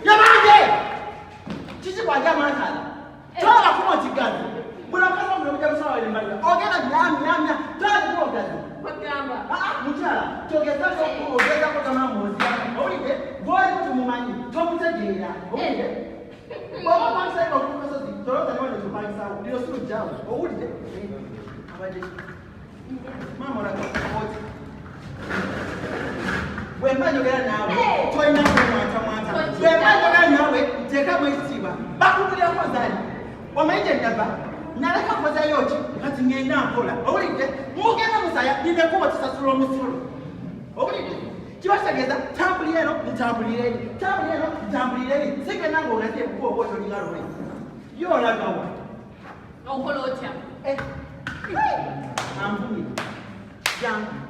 Yamange! Chichi kwa jamani. Tola kuma kigazi. Bula kasa mlo mjabu sawa ile mbali. Ogeza nyamya. Tola kuma gazi. Bagamba. Mutala. Togeza ko ogeza ko kama mozi. Olide, boy tumumanyi. Tomutegera. Olide. Baba kwanza iko kwa sasa. Tola kwa ndio tupanga sawa. Ndio sio jamu. Olide. Abaje. Mama ora kwa Wemba njogera nawe. Toina mwata. Wemba njogera nawe. Teka mwisiba. Bakubulira ko zali. Wamaije ndaba. Naleka koza yoki kati ngenda nkola. Owulidde mugenda musaya nimekuba tusasula omusolo. Owulidde kibategeza tambulira eno ntambulireni. Sigenda ng'ogaze kuba oba otolinga lwe. Yo olagawa. Okola otya? Ambuli. Jangu.